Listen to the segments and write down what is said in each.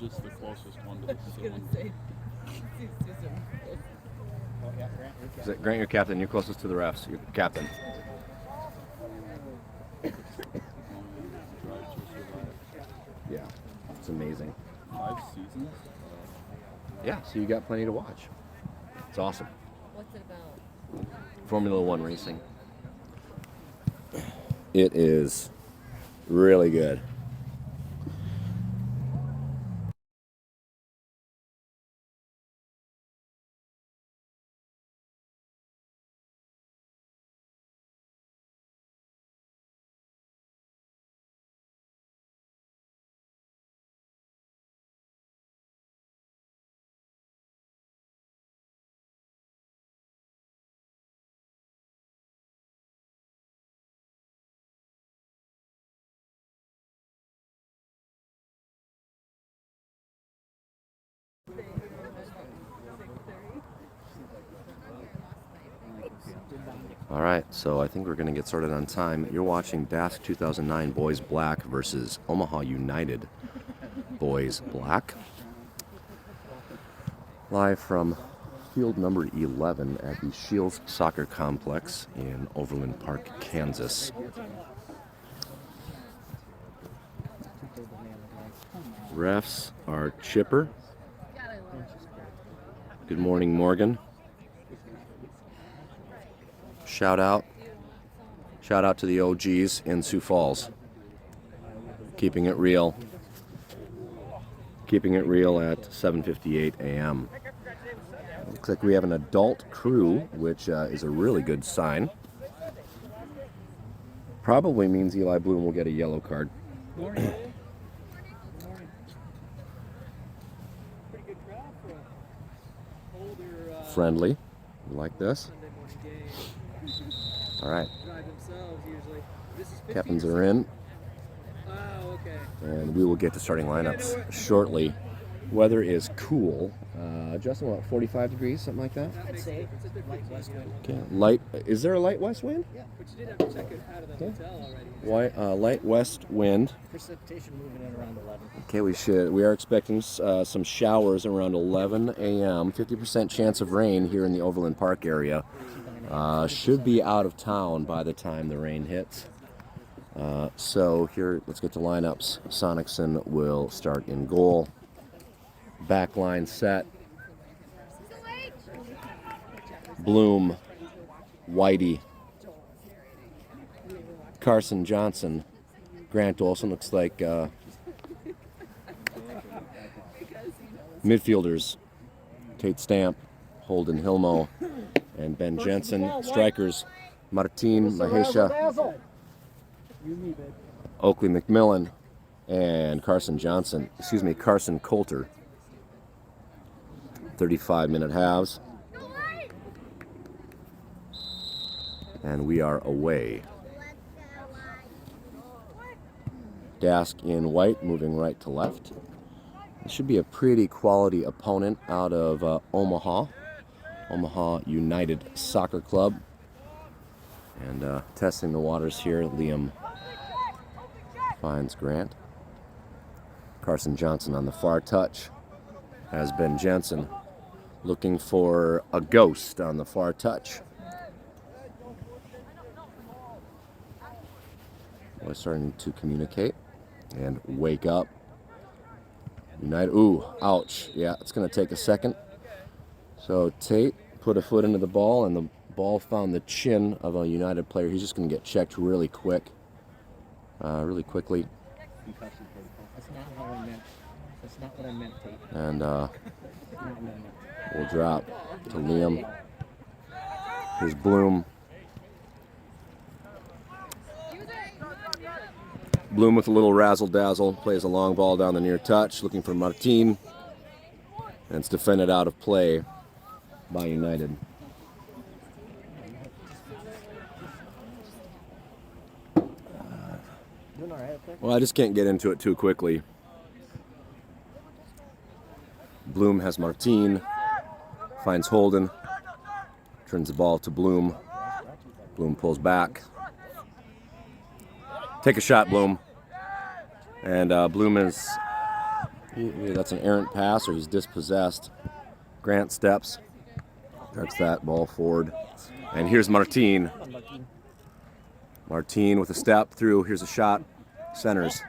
just the closest one to the ceiling. Grant, you're captain. You're closest to the refs. You're captain. Yeah, it's amazing. 5 seasons? Yeah, so you got plenty to watch. It's awesome. What's it about? Formula One racing. It is really good. All right, so I think we're going to get started on time. You're watching DASC 2009 Boys Black versus Omaha United Boys Black. Live from field number 11 at the Shields Soccer Complex in Overland Park, Kansas. Refs are Chipper. Good morning, Morgan. Shout out to the OGs in Sioux Falls. Keeping it real at 7:58 a.m. Looks like we have an adult crew, which is a really good sign. Probably means Eli Bloom will get a yellow card. Friendly, like this. All right. Captains are in. And we will get to starting lineups shortly. Weather is cool. Justin, what, 45 degrees, something like that? I'd say light west wind. Okay. Light. Is there a light west wind? Yeah, but you did have to check it out of the hotel already. Why? Light west wind. Precipitation moving in around 11. Okay, we are expecting some showers around 11 a.m. 50% chance of rain here in the Overland Park area. Should be out of town by the time the rain hits. So here, let's get to lineups. Sonicson will start in goal. Back line set. Bloom, Whitey, Carson Johnson, Grant Olson. Looks like midfielders, Tate Stamp, Holden Hilmo, and Ben Jensen. Strikers, Martin Mahesha, Oakley McMillan, and Carson Coulter. 35-minute halves. And we are away. DASC in white, moving right to left. It should be a pretty quality opponent out of Omaha United Soccer Club. And testing the waters here, Liam finds Grant. Carson Johnson on the far touch has Ben Jensen looking for a ghost on the far touch. We're starting to communicate and wake up. United, ooh, ouch. Yeah, it's going to take a second. So Tate put a foot into the ball, and the ball found the chin of a United player. He's just going to get checked really quickly. That's not how I meant. That's not what I meant, Tate. And we'll drop to Liam. Here's Bloom. Bloom with a little razzle-dazzle, plays a long ball down the near touch, looking for Martin. And it's defended out of play by United. Well, I just can't get into it too quickly. Bloom has Martin, finds Holden, turns the ball to Bloom. Bloom pulls back. Take a shot, Bloom. And Bloom is Either that's an errant pass or he's dispossessed. Grant steps, directs that ball forward. And here's Martin. Martin with a step through. Here's a shot. Centers.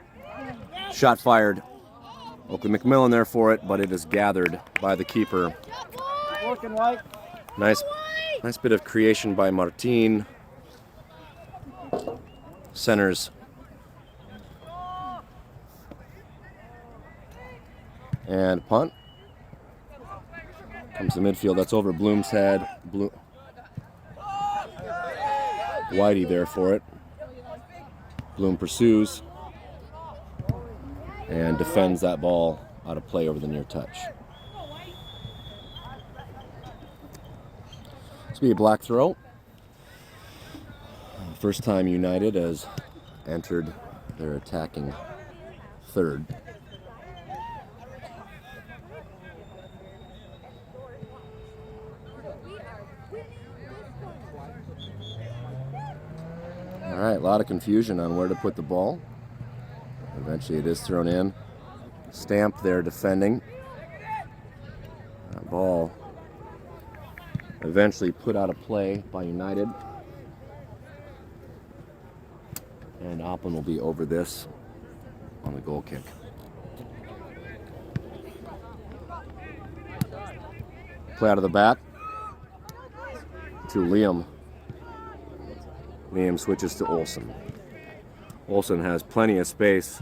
Shot fired. Oakley McMillan there for it, but it is gathered by the keeper. Nice bit of creation by Martin. Centers. And punt. Comes to midfield. That's over Bloom's head. Whitey there for it. Bloom pursues and defends that ball out of play over the near touch. This will be a black throw. First time United has entered their attacking third. All right, a lot of confusion on where to put the ball. Eventually it is thrown in. Stamp there defending. That ball eventually put out of play by United. And Oppen will be over this on the goal kick. Play out of the back to Liam. Liam switches to Olsen. Olsen has plenty of space.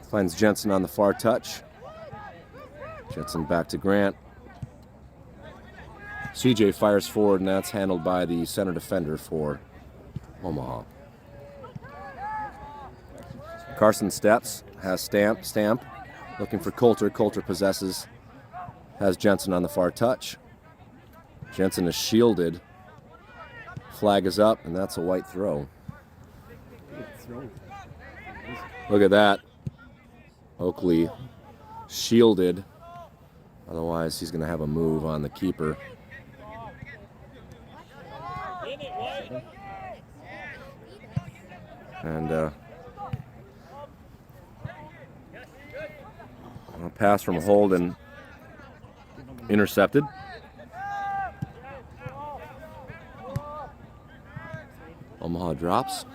Finds Jensen on the far touch. Jensen back to Grant. CJ fires forward, and that's handled by the center defender for Omaha. Carson steps, has Stamp, looking for Coulter. Coulter possesses, has Jensen on the far touch. Jensen is shielded. Flag is up, and that's a white throw. Look at that. Oakley shielded. Otherwise, he's going to have a move on the keeper. And a pass from Holden intercepted. Omaha drops.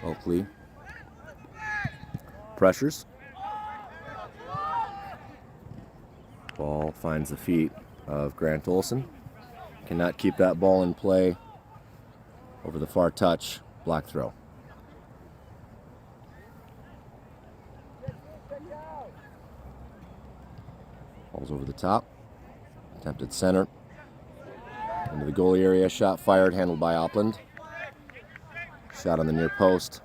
Oakley pressures. Ball finds the feet of Grant Olsen. Cannot keep that ball in play. Over the far touch. Black throw. Ball's over the top. Attempted center. Into the goalie area. Shot fired. Handled by Opland. Shot on the near post.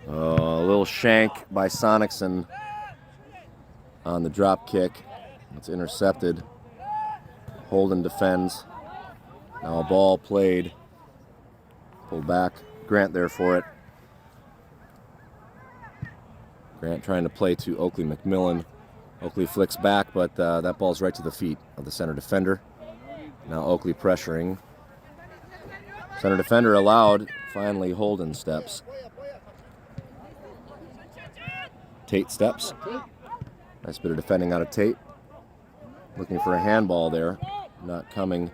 A little shank by Sonicson on the drop kick. It's intercepted. Holden defends. Now a ball played. Pulled back. Grant there for it. Grant trying to play to Oakley McMillan. Oakley flicks back, but that ball's right to the feet of the center defender. Now Oakley pressuring. Center defender allowed. Finally Holden steps. Tate steps. Nice bit of defending out of Tate. Looking for a handball there. Not coming.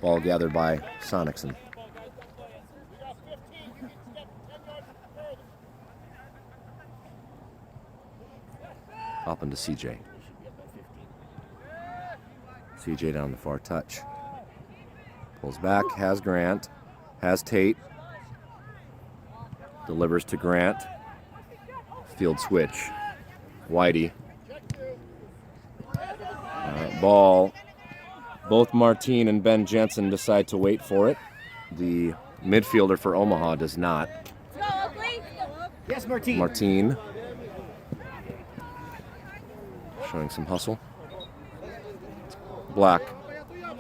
Ball gathered by Sonicson. Up into CJ. CJ down the far touch. Pulls back, has Grant, has Tate. Delivers to Grant. Field switch. Whitey. Ball. Both Martin and Ben Jensen decide to wait for it. The midfielder for Omaha does not. Yes, Martin. Martin. Showing some hustle. Black.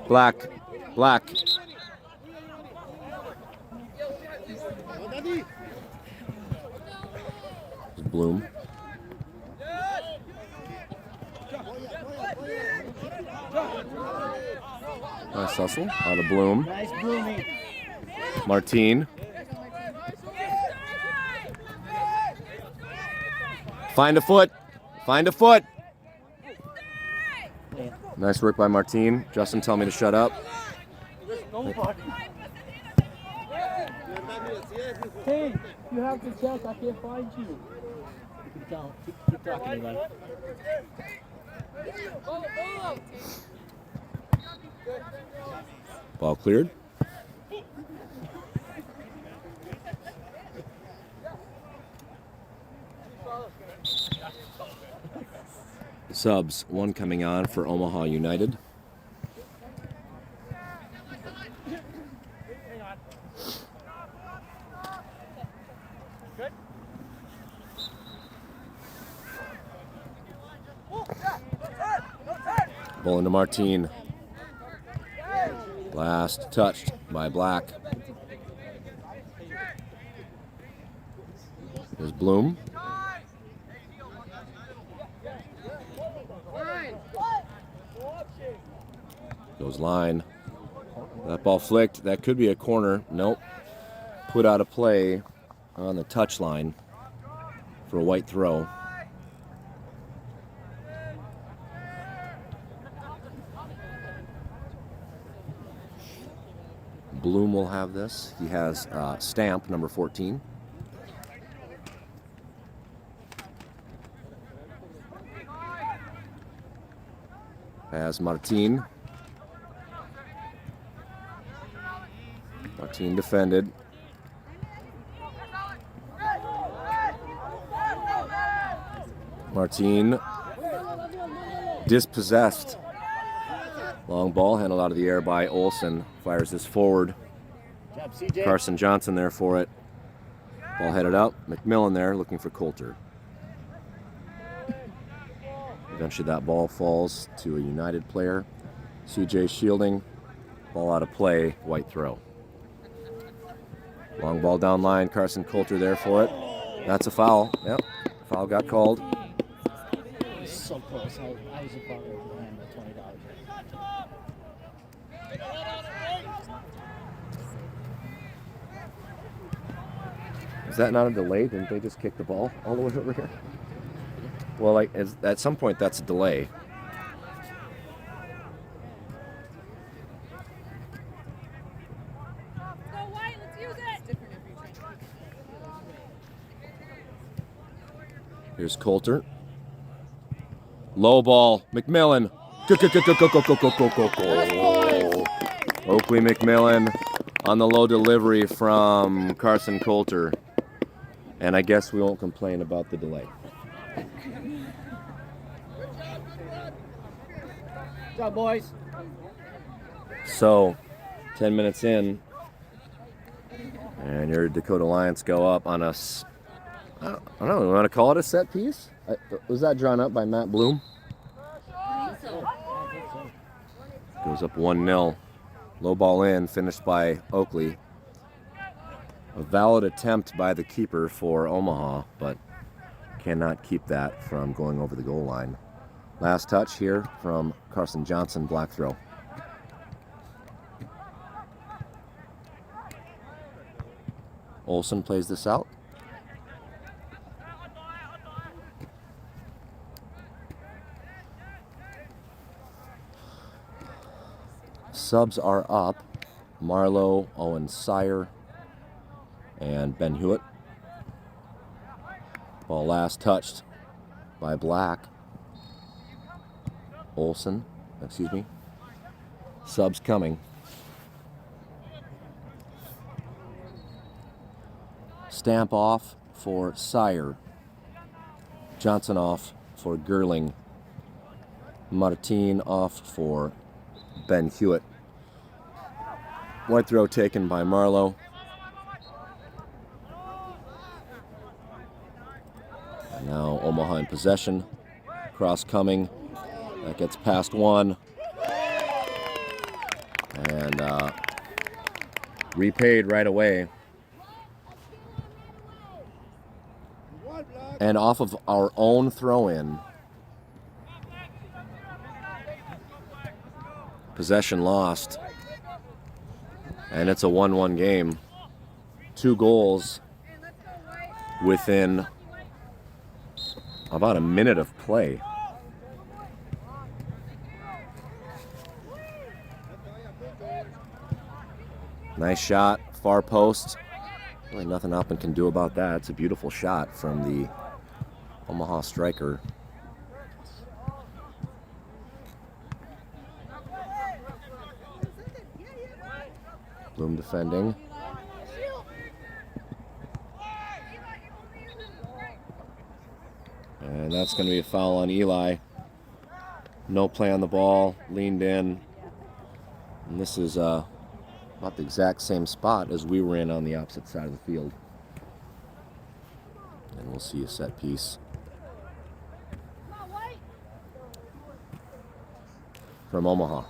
Black. Black. Bloom. Nice hustle out of Bloom. Nice Blooming. Martin. Find a foot. Find a foot. Nice work by Martine. Justin, tell me to shut up. Hey, you have to check. I can't find you. Keep talking, man. Ball cleared. Subs, one coming on for Omaha United. Ball into Martine. Last touched by Black. There's Bloom. Goes line. That ball flicked. That could be a corner. Nope. Put out of play on the touch line for a white throw. Bloom will have this. He has stamp number 14. Has Martine. Martine defended. Martine dispossessed. Long ball handled out of the air by Olsen. Fires this forward. Carson Johnson there for it. Ball headed up. McMillan there looking for Coulter. Eventually that ball falls to a United player. CJ shielding. Ball out of play. White throw. Long ball down line. Carson Coulter there for it. That's a foul. Yep. Foul got called. So close. I was a part of him at $20. Is that not a delay? Didn't they just kick the ball all the way over here? Well, like at some point that's a delay. Here's Coulter. Low ball. McMillan. Oakley McMillan on the low delivery from Carson Coulter. And I guess we won't complain about the delay. Good job, boys. So, 10 minutes in, and your Dakota Lions go up on a, I don't know, you want to call it a set piece? Was that drawn up by Matt Bloom? Goes up 1-0. Low ball in, finished by Oakley. A valid attempt by the keeper for Omaha, but cannot keep that from going over the goal line. Last touch here from Carson Johnson, black throw. Olsen plays this out. Subs are up. Marlowe, Owen Sire, and Ben Hewitt. Ball last touched by Black. Olsen, excuse me. Subs coming. Stamp off for Sire. Johnson off for Gerling. Martine off for Ben Hewitt. White throw taken by Marlowe. And now Omaha in possession. Cross coming. That gets past one. And repaid right away. And off of our own throw-in. Possession lost. And it's a 1-1 game. 2 goals within about a minute of play. Nice shot, far post. Really nothing Oppen can do about that. It's a beautiful shot from the Omaha striker. Bloom defending. And that's going to be a foul on Eli. No play on the ball, leaned in. And this is about the exact same spot as we were in on the opposite side of the field. And we'll see a set piece from Omaha.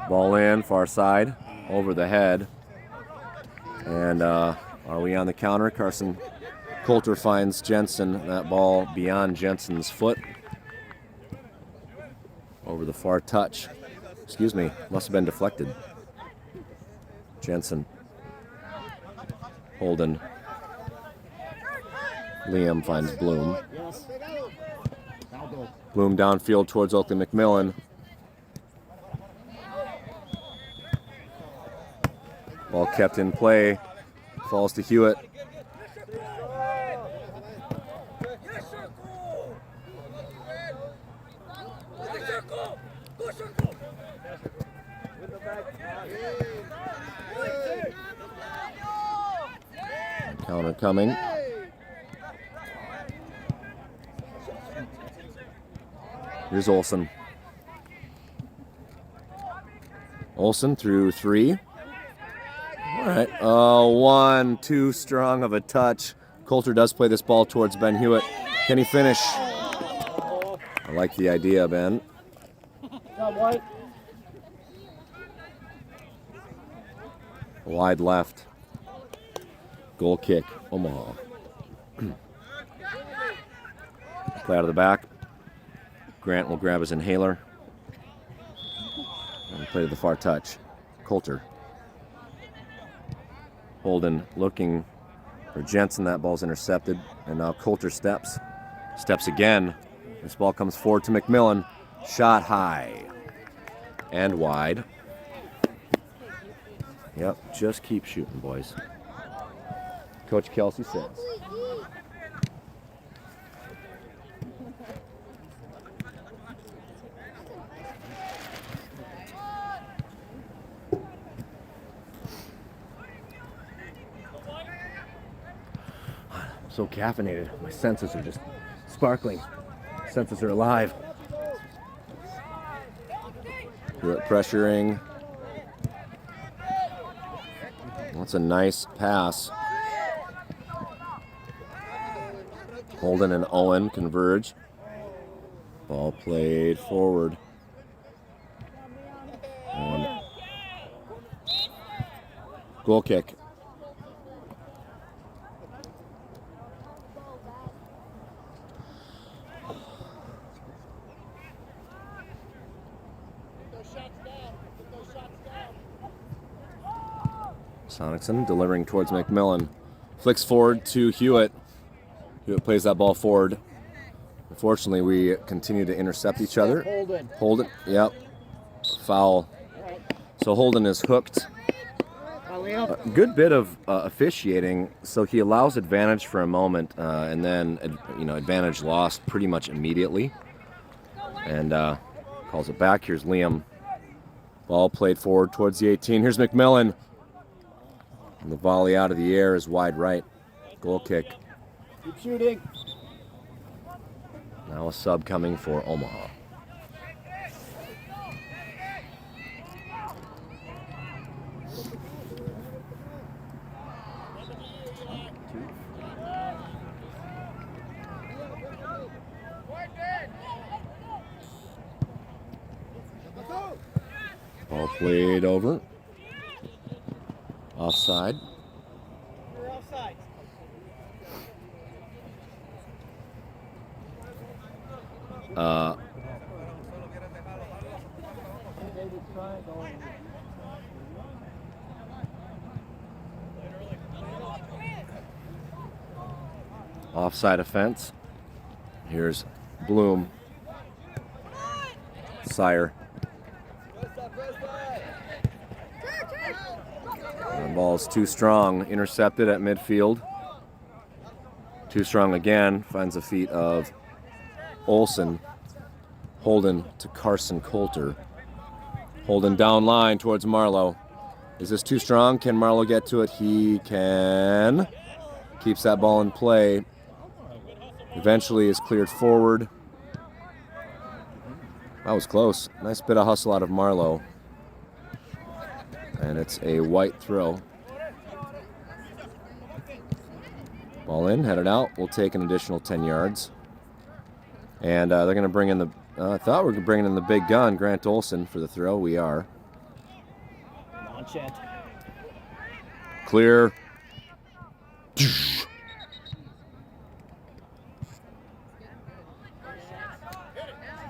Ball in, far side, over the head. And are we on the counter? Carson Coulter finds Jensen. That ball beyond Jensen's foot. Over the far touch. Excuse me, must have been deflected. Jensen. Holden. Liam finds Bloom. Bloom downfield towards Oakley McMillan. Ball kept in play, falls to Hewitt. Counter coming. Here's Olsen. Olsen through 3. All right, one too strong of a touch. Coulter does play this ball towards Ben Hewitt. Can he finish? I like the idea, Ben. Wide left. Goal kick, Omaha. Play out of the back. Grant will grab his inhaler. And play to the far touch. Coulter. Holden looking for Jensen. That ball's intercepted. And now Coulter steps again. This ball comes forward to McMillan. Shot high and wide. Yep, just keep shooting, boys. Coach Kelsey says. So caffeinated. My senses are just sparkling. Senses are alive. Pressuring. That's a nice pass. Holden and Owen converge. Ball played forward. And goal kick. Sonicson delivering towards McMillan. Flicks forward to Hewitt. Hewitt plays that ball forward. Unfortunately, we continue to intercept each other. Holden, yep. Foul. So Holden is hooked. A good bit of officiating. So he allows advantage for a moment, and then advantage lost pretty much immediately. And calls it back. Here's Liam. Ball played forward towards the 18. Here's McMillan. And the volley out of the air is wide right. Goal kick. Keep shooting. Now a sub coming for Omaha. Ball played over. Offside. We're offside. try going. Offside offense. Here's Bloom. Sire. The ball's too strong. Intercepted at midfield. Too strong again. Finds the feet of Olsen. Holden to Carson Coulter. Holden down line towards Marlowe. Is this too strong? Can Marlowe get to it? He can. Keeps that ball in play. Eventually is cleared forward. That was close. Nice bit of hustle out of Marlowe. And it's a white throw. Ball in, headed out. We'll take an additional 10 yards. And they're going to bring in the... I thought we were bringing in the big gun, Grant Olson, for the throw. We are. Launch it. Clear.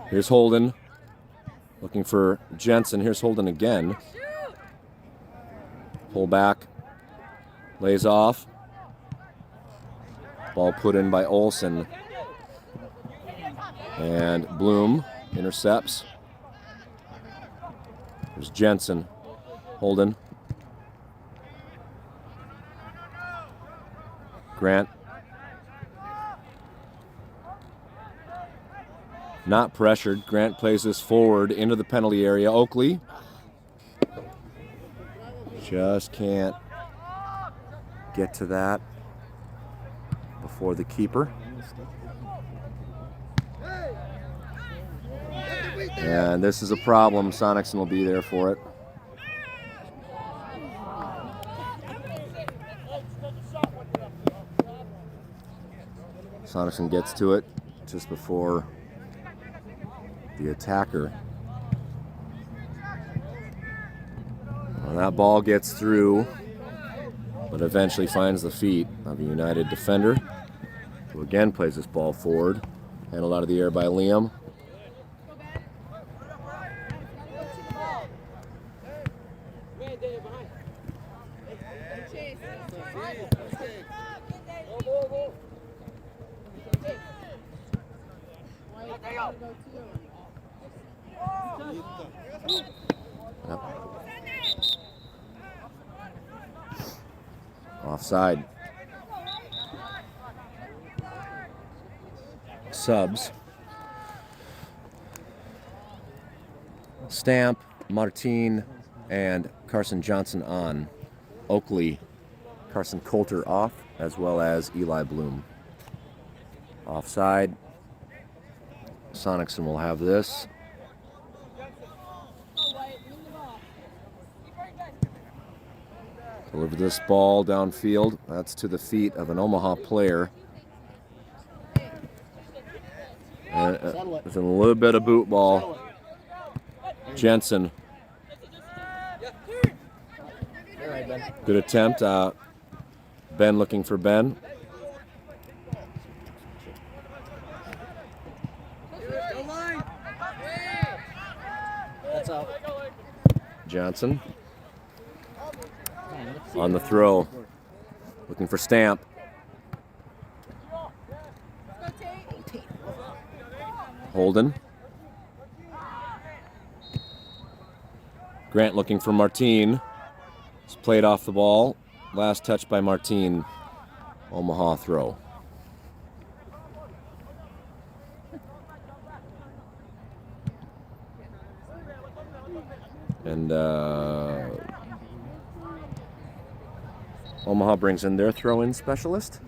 Here's Holden. Looking for Jensen. Here's Holden again. Pull back. Lays off. Ball put in by Olsen. And Bloom intercepts. There's Jensen. Holden. Grant. Not pressured. Grant plays this forward into the penalty area. Oakley. Just can't get to that before the keeper. And this is a problem. Sonicson will be there for it. Sonicson gets to it just before the attacker. Well, that ball gets through, but eventually finds the feet of a United defender, who again plays this ball forward. Handled out of the air by Liam. Yep. Offside. Subs. Stamp, Martin, and Carson Johnson on. Oakley, Carson Coulter off, as well as Eli Bloom. Offside. Sonicson will have this. Deliver this ball downfield. That's to the feet of an Omaha player. It's a little bit of boot ball. Jensen. Good attempt. Ben looking for Ben. That's out. Johnson on the throw, looking for Stamp. Holden. Grant looking for Martin. It's played off the ball. Last touch by Martin. Omaha throw. And Omaha brings in their throw-in specialist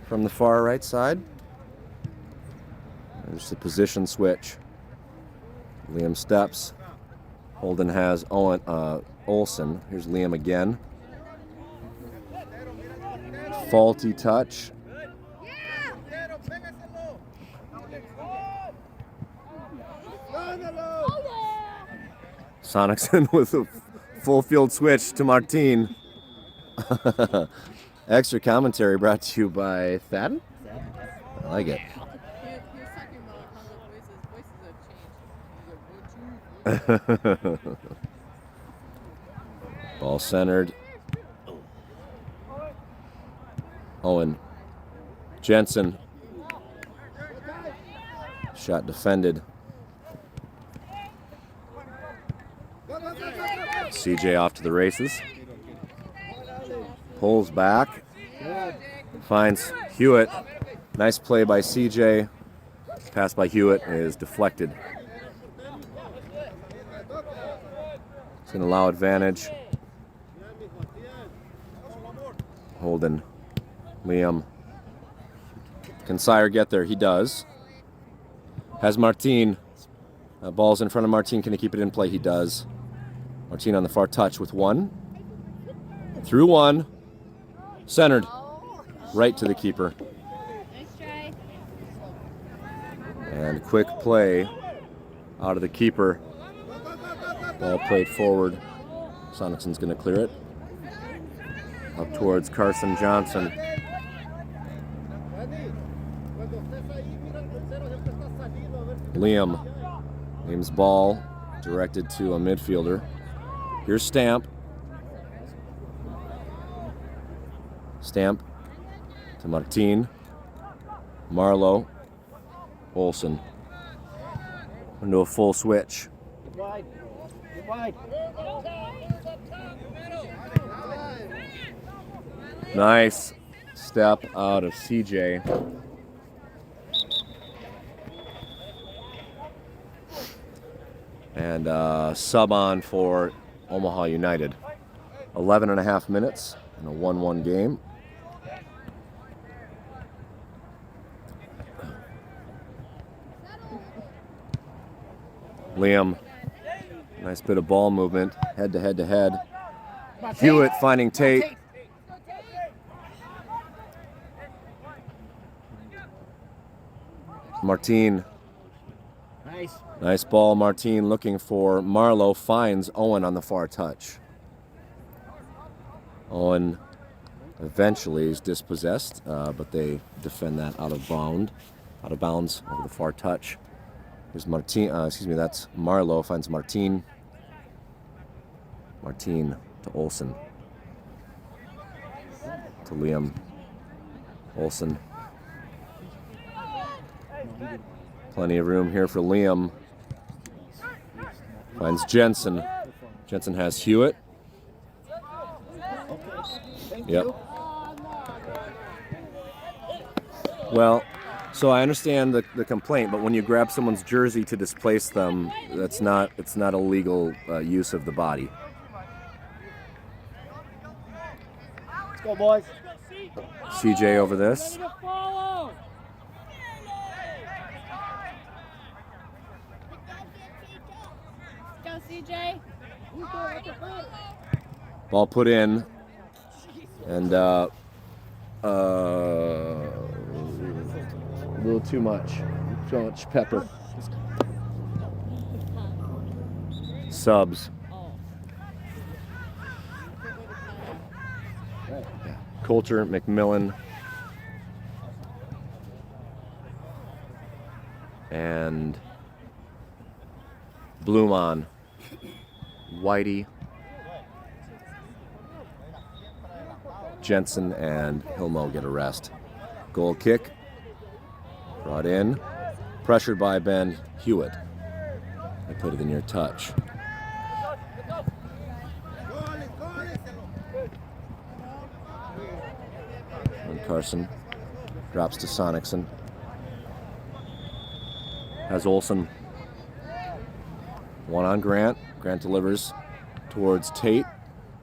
from the far right side. There's the position switch. Liam steps. Holden has Olsen. Here's Liam again. Faulty touch. Sonicson with a full field switch to Martin. Extra commentary brought to you by Thadden. I like it. He was talking about how the voices have changed. He's like, 1, 2, 3. Ball centered. Owen. Jensen. Shot defended. CJ off to the races. Pulls back. Finds Hewitt. Nice play by CJ. Pass by Hewitt is deflected. It's going to allow advantage. Holden. Liam. Can Sire get there? He does. Has Martin. Ball's in front of Martin. Can he keep it in play? He does. Martin on the far touch with one. Through one. Centered. Right to the keeper. Nice try. And quick play out of the keeper. Ball played forward. Sonicsen's going to clear it. Up towards Carson Johnson. Liam's ball directed to a midfielder. Here's Stamp. Stamp to Martin. Marlowe. Olsen. Into a full switch. Get wide. Get wide. Nice step out of CJ. And sub on for Omaha United. 11 and a half minutes in a 1-1 game. Liam, nice bit of ball movement, head to head to head. Hewitt finding Tate. Martin. Nice ball, Martin looking for Marlowe, finds Owen on the far touch. Owen eventually is dispossessed, but they defend that out of bounds over the far touch. Here's Martin, that's Marlowe, finds Martin. Martin to Olsen. To Liam. Olsen. Plenty of room here for Liam. Finds Jensen. Jensen has Hewitt. Yep. Well, so I understand the complaint, but when you grab someone's jersey to displace them, it's not a legal use of the body. Let's go, boys. CJ over this. Go, CJ. Ball put in, and a little too much pepper. Subs. Coulter, McMillan, and Blumon, Whitey, Jensen, and Hilmo get a rest. Goal kick, brought in, pressured by Ben Hewitt. They put it in near touch. And Carson drops to Sonicsen. Has Olsen. One on Grant. Grant delivers towards Tate.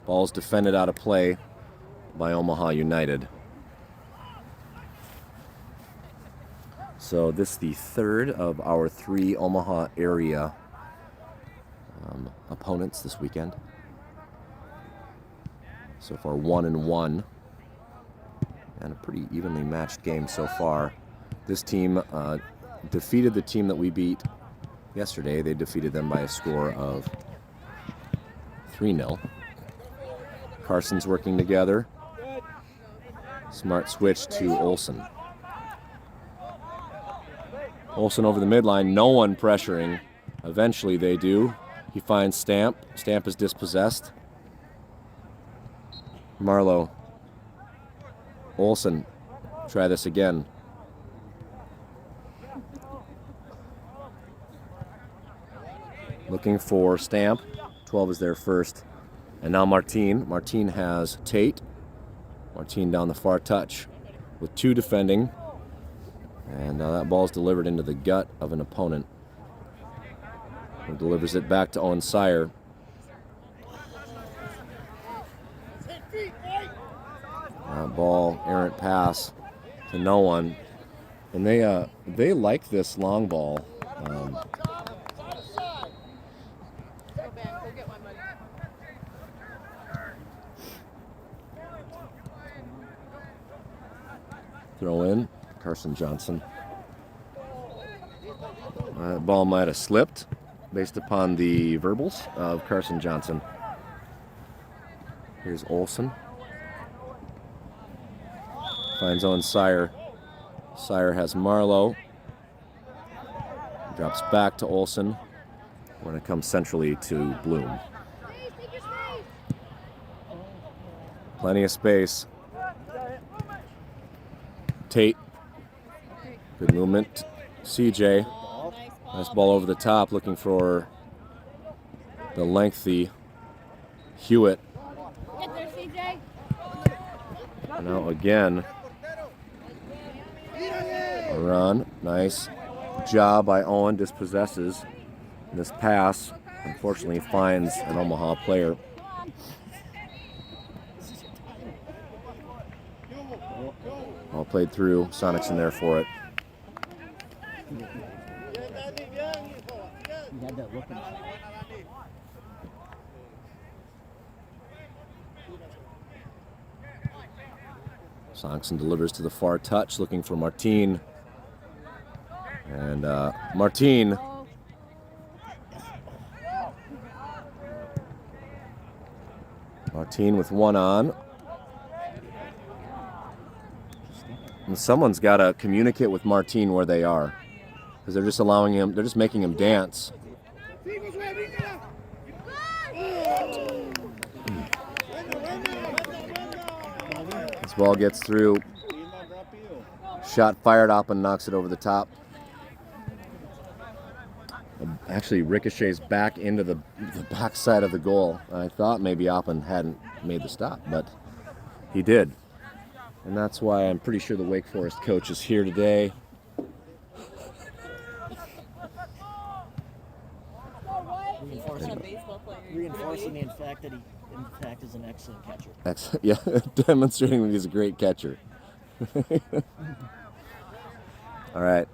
Ball's defended out of play by Omaha United. So this is the third of our 3 Omaha area opponents this weekend. So far 1-1 and a pretty evenly matched game so far. This team defeated the team that we beat yesterday. They defeated them by a score of 3-0. Carson's working together. Smart switch to Olsen. Olsen over the midline, no one pressuring. Eventually they do. He finds Stamp. Stamp is dispossessed. Marlowe. Olsen. Try this again. Looking for Stamp. 12 is there first. And now Martine. Martine has Tate. Martine down the far touch with 2 defending. And now that ball's delivered into the gut of an opponent. Who delivers it back to Owen Sire. That ball, errant pass to no one. And they like this long ball. Throw in, Carson Johnson. That ball might have slipped based upon the verbals of Carson Johnson. Here's Olsen. Finds Owen Sire. Sire has Marlowe. Drops back to Olsen. When it comes centrally to Bloom. Plenty of space. Tate. Good movement. CJ. Nice ball over the top, looking for the lengthy Hewitt. Get there, CJ. And now again, a run. Nice job by Owen. Dispossesses. This pass, unfortunately, finds an Omaha player. All played through. Sonic's in there for it. Sonicson delivers to the far touch, looking for Martine. And Martine. Martine with 1 on. And someone's got to communicate with Martine where they are. Because they're just allowing him, they're just making him dance. This ball gets through. Shot fired up and knocks it over the top. Actually ricochets back into the back side of the goal. I thought maybe Oppen hadn't made the stop, but he did. And that's why I'm pretty sure the Wake Forest coach is here today. Reinforcing the fact that he, in fact, is an excellent catcher. Yeah, demonstrating that he's a great catcher. All right,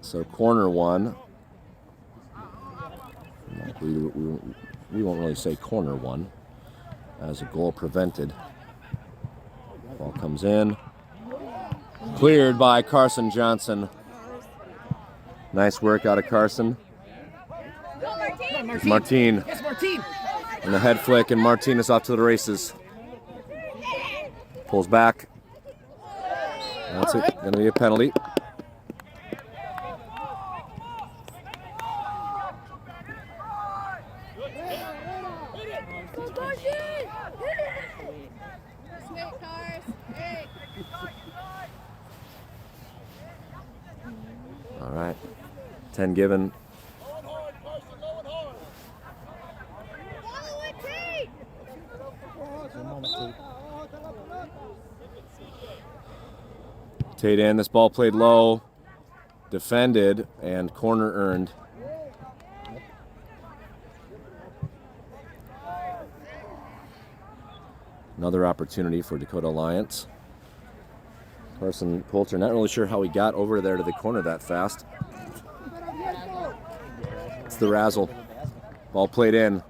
so corner 1. We won't really say corner 1 as a goal prevented. Ball comes in. Cleared by Carson Johnson. Nice work out of Carson. Martine. Yes, Martine. And a head flick, and Martine is off to the races. Pulls back. That's it. Going to be a penalty. All right. 10 given. Tate in. This ball played low, defended, and corner earned. Another opportunity for Dakota Alliance. Carson Coulter, not really sure how he got over there to the corner that fast. It's the razzle. Ball played in,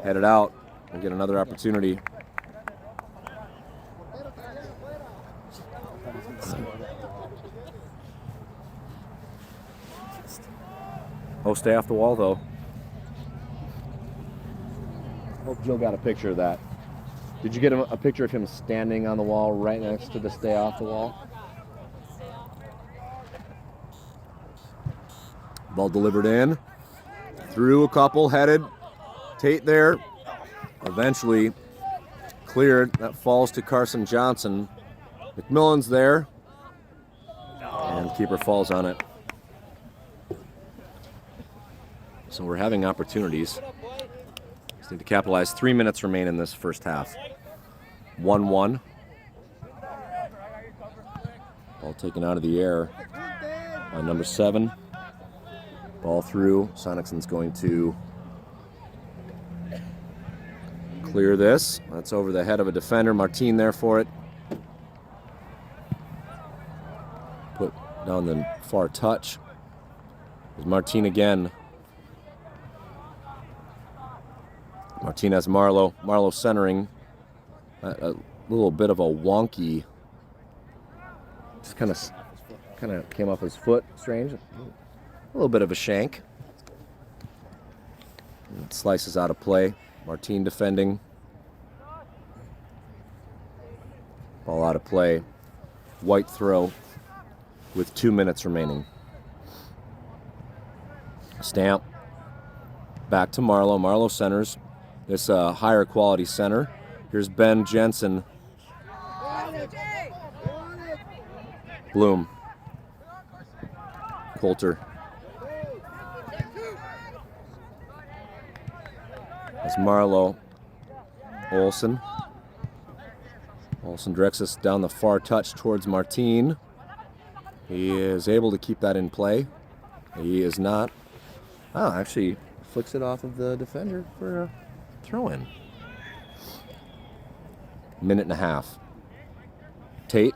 headed out, and get another opportunity. Oh, stay off the wall, though. Hope Joe got a picture of that. Did you get a picture of him standing on the wall right next to the stay off the wall? Ball delivered in. Through a couple, headed. Tate there, eventually cleared. That falls to Carson Johnson. McMillan's there, and keeper falls on it. So we're having opportunities. Just need to capitalize. 3 minutes remain in this first half. 1-1. Ball taken out of the air by number 7. Ball through. Sonicsen's going to clear this. That's over the head of a defender. Martin there for it. Put down the far touch. There's Martin again. Martinez Marlowe. Marlowe centering. A little bit of a wonky. Just kind of came off his foot. Strange. A little bit of a shank. It slices out of play. Martin defending. Ball out of play. White throw with 2 minutes remaining. Stamp. Back to Marlowe. Marlowe centers. This higher quality center. Here's Ben Jensen. Bloom. Coulter. That's Marlowe. Olsen. Olsen directs us down the far touch towards Martin. He is able to keep that in play. He is not. Oh, actually flicks it off of the defender for a throw-in. Minute and a half. Tate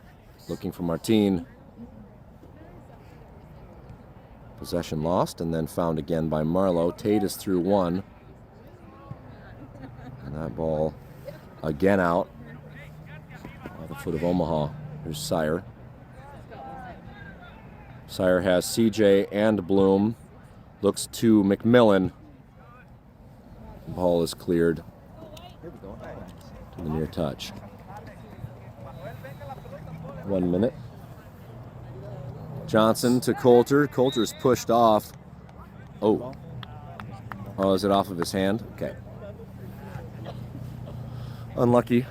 looking for Martin. Possession lost and then found again by Marlowe. Tate is through one. And that ball again out at the foot of Omaha. Here's Sire. Sire has CJ and Bloom. Looks to McMillan. Ball is cleared to the near touch. 1 minute. Johnson to Coulter. Coulter's pushed off. Oh. Oh, is it off of his hand? Okay. Unlucky.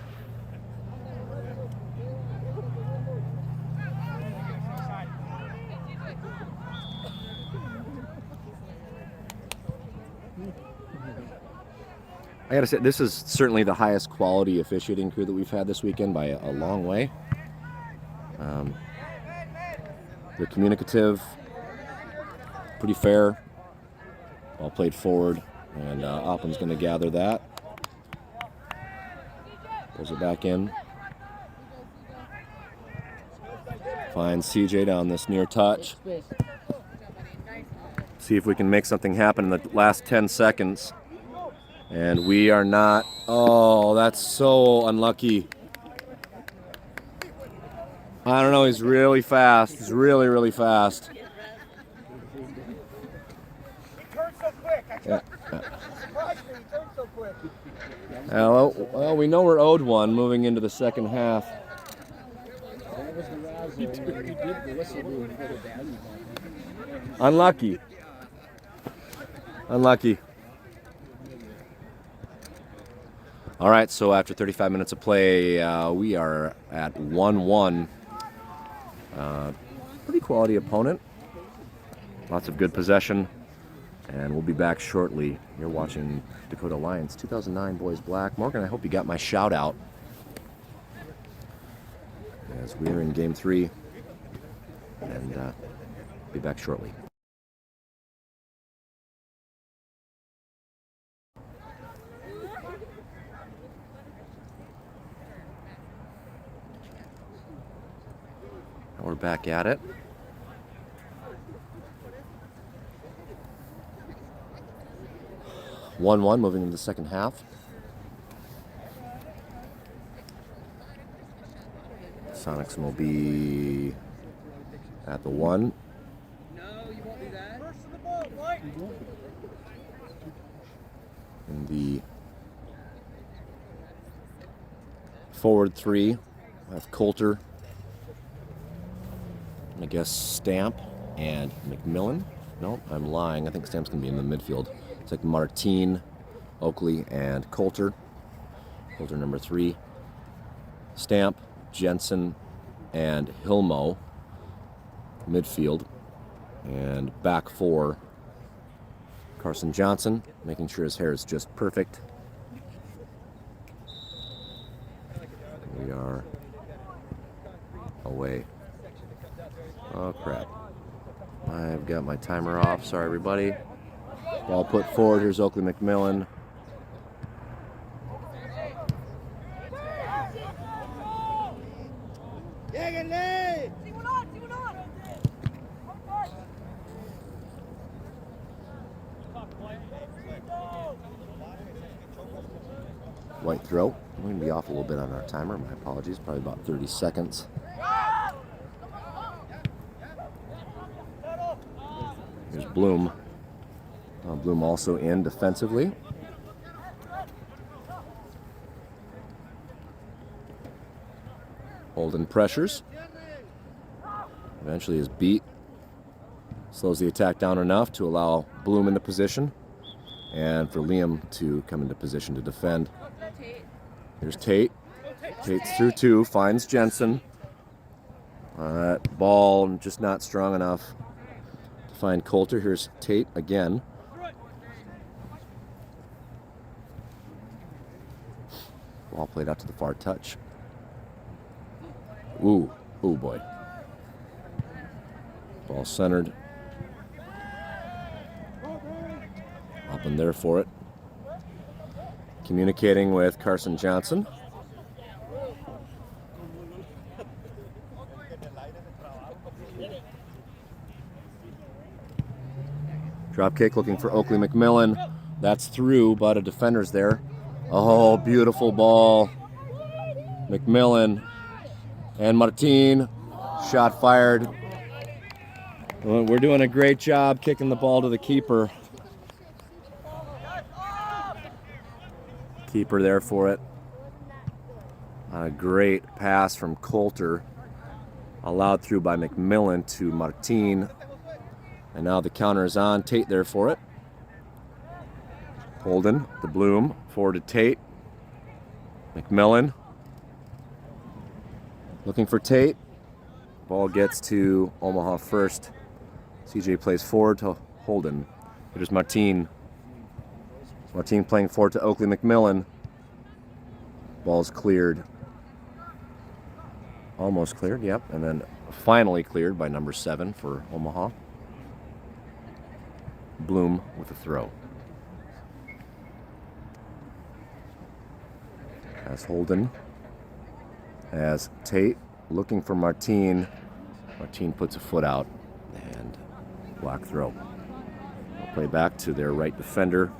I gotta say, this is certainly the highest quality officiating crew that we've had this weekend by a long way. They're communicative, pretty fair, all played forward, and Oppen's going to gather that. Pulls it back in. Finds CJ down this near touch. See if we can make something happen in the last 10 seconds. And we are not. Oh, that's so unlucky. I don't know, he's really fast. He's really, really fast. He turned so quick. Yeah. Surprised me, he turned so quick. Well, we know we're owed one moving into the second half. Unlucky. Unlucky. All right, so after 35 minutes of play, we are at 1-1. Pretty quality opponent. Lots of good possession. And we'll be back shortly. You're watching Dakota Lions 2009 Boys Black. Morgan, I hope you got my shout out. As we're in game 3. And be back shortly. We're back at it. (1-1) moving into the second half. Sonics will be at the 1. In the forward 3, I have Coulter. I guess Stamp and McMillan. No, I'm lying. I think Stamp's going to be in the midfield. It's like Martin, Oakley and Coulter. Coulter number 3. Stamp, Jensen, and Hilmo. Midfield. And back 4, Carson Johnson, making sure his hair is just perfect. We are away. Oh crap. I've got my timer off. Sorry everybody. Ball put forward. Here's Oakley McMillan. White throw. We're going to be off a little bit on our timer. My apologies. Probably about 30 seconds. Here's Bloom. Bloom also in defensively. Holden pressures. Eventually is beat. Slows the attack down enough to allow Bloom into position. And for Liam to come into position to defend. Here's Tate. Tate's through 2, finds Jensen. That ball just not strong enough to find Coulter. Here's Tate again. Ball played out to the far touch. Ooh, oh boy. Ball centered. Up in there for it. Communicating with Carson Johnson. Drop kick looking for Oakley McMillan. That's through, but a defender's there. Oh, beautiful ball. McMillan and Martin. Shot fired. We're doing a great job kicking the ball to the keeper. Keeper there for it. A great pass from Coulter. Allowed through by McMillan to Martin. And now the counter is on. Tate there for it. Holden, the Bloom, forward to Tate. McMillan. Looking for Tate. Ball gets to Omaha first. CJ plays forward to Holden. Here's Martin. Martin playing forward to Oakley McMillan. Ball's cleared. Almost cleared, yep. And then finally cleared by number 7 for Omaha. Bloom with a throw. As Holden. As Tate looking for Martin. Martin puts a foot out and block throw. They'll play back to their right defender.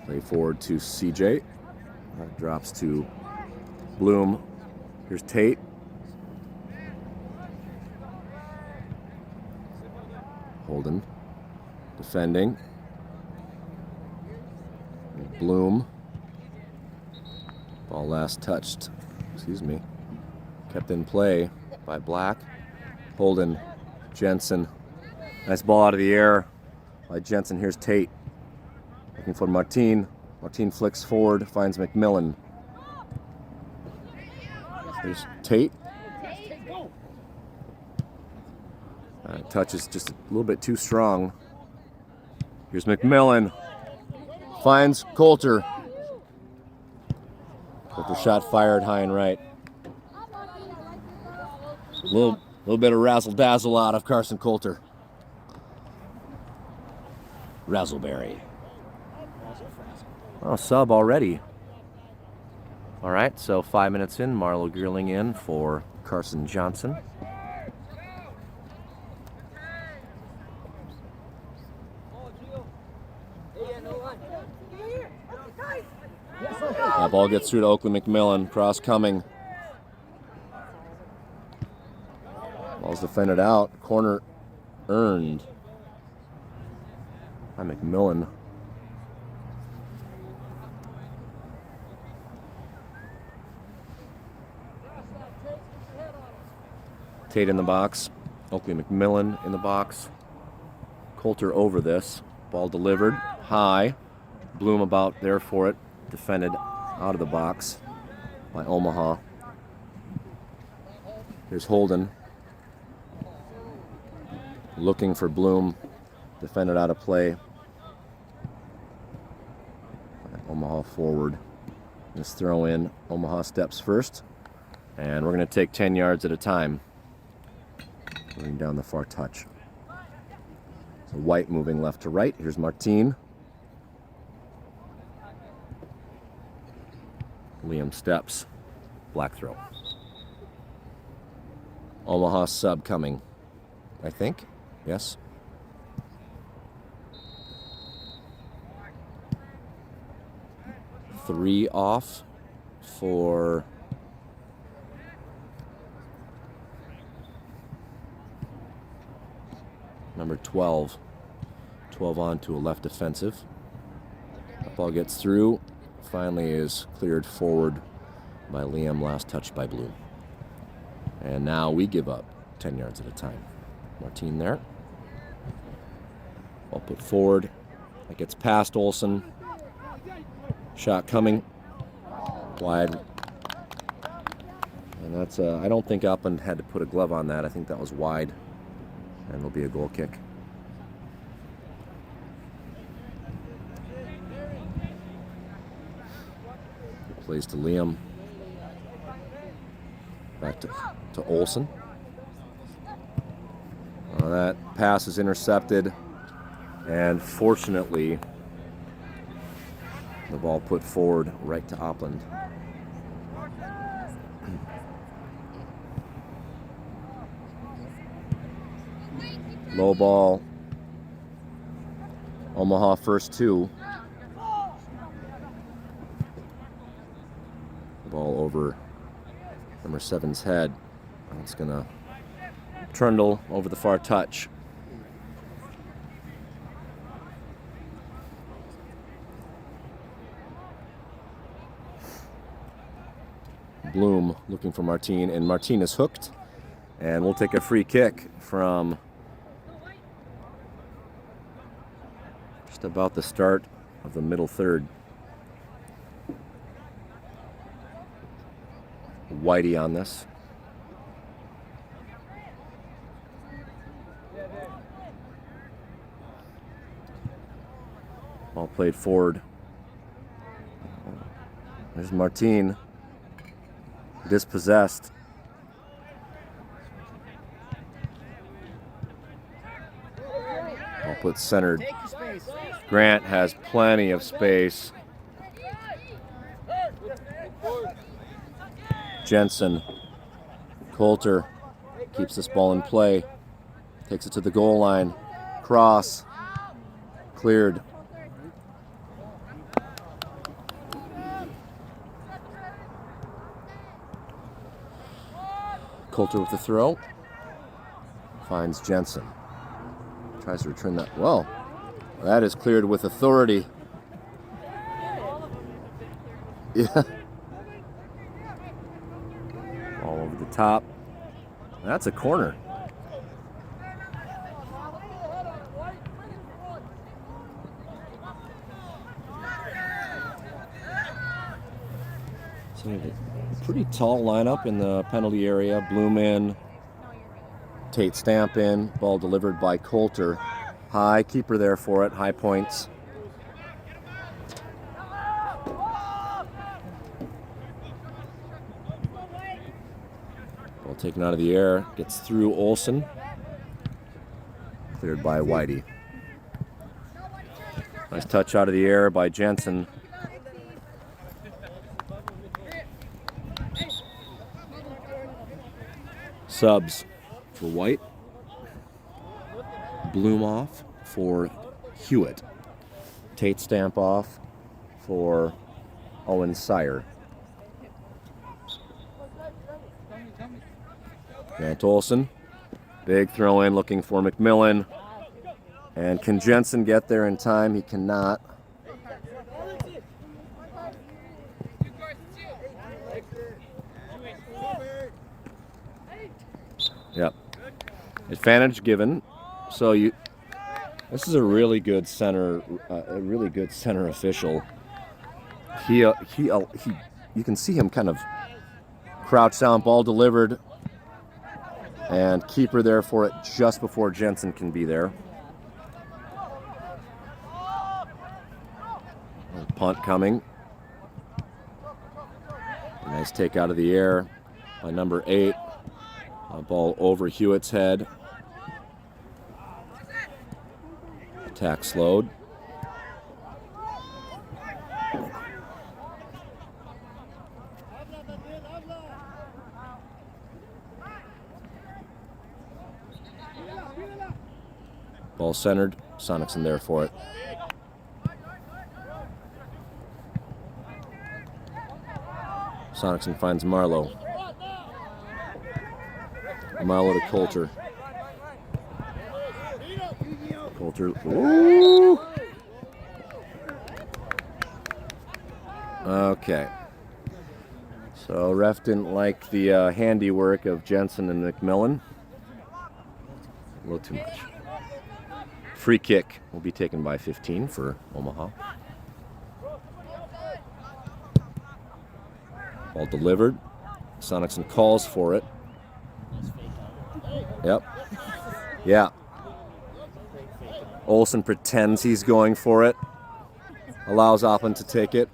Play forward to CJ. That drops to Bloom. Here's Tate. Holden defending. Bloom. Ball last touched, kept in play by Black. Holden, Jensen. Nice ball out of the air by Jensen. Here's Tate. Looking for Martin. Martin flicks forward, finds McMillan. There's Tate. Touch is just a little bit too strong. Here's McMillan. Finds Coulter. Coulter shot fired high and right. A little bit of razzle-dazzle out of Carson Coulter. Razzleberry. Oh, sub already. All right, so 5 minutes in, Marlo Geerling in for Carson Johnson. That ball gets through to Oakley McMillan. Cross coming. Ball's defended out. Corner earned by McMillan. Tate in the box. Oakley McMillan in the box. Coulter over this. Ball delivered high. Bloom about there for it. Defended out of the box by Omaha. Here's Holden. Looking for Bloom. Defended out of play. Omaha forward. This throw in. Omaha steps first. And we're going to take 10 yards at a time. Moving down the far touch. So White moving left to right. Here's Martine. Liam steps. Black throw. Omaha sub coming, I think. Yes. Three off for number 12. 12 on to a left defensive. That ball gets through. Finally is cleared forward by Liam. Last touch by Bloom. And now we give up 10 yards at a time. Martine there. Ball put forward. That gets past Olsen. Shot coming. Wide. And that's, I don't think Upland had to put a glove on that. I think that was wide. And it'll be a goal kick. Plays to Liam. Back to Olsen. That pass is intercepted. And fortunately, the ball put forward right to Upland. Low ball. Omaha first two. Ball over number 7's head. It's going to trundle over the far touch. Bloom looking for Martine, and Martine is hooked. And we'll take a free kick from just about the start of the middle third. Whitey on this. Ball played forward. There's Martine. Dispossessed. Ball put centered. Grant has plenty of space. Jensen. Coulter keeps this ball in play. Takes it to the goal line. Cross. Cleared. Coulter with the throw. Finds Jensen. Tries to return that. Well, that is cleared with authority. Yeah. All over the top. That's a corner. So a pretty tall lineup in the penalty area. Bloom in. Tate Stamp in. Ball delivered by Coulter. High keeper there for it. High points. Ball taken out of the air. Gets through Olsen. Cleared by Whitey. Nice touch out of the air by Jensen. Subs for White. Bloom off for Hewitt. Tate Stamp off for Owen Sire. Grant Olsen. Big throw in looking for McMillan. And can Jensen get there in time? He cannot. Yep. Advantage given. So This is a really good center official. You can see him kind of crouch down, ball delivered, and keeper there for it just before Jensen can be there. And punt coming. A nice take out of the air by number 8. A ball over Hewitt's head. Attack slowed. Ball centered. Sonicson there for it. Sonicson finds Marlowe. Marlowe to Coulter. Coulter. Ooh. Okay. So ref didn't like the handiwork of Jensen and McMillan. A little too much. Free kick will be taken by 15 for Omaha. Ball delivered. Sonicson calls for it. Yep. Yeah. Olsen pretends he's going for it. Allows Oppen to take it.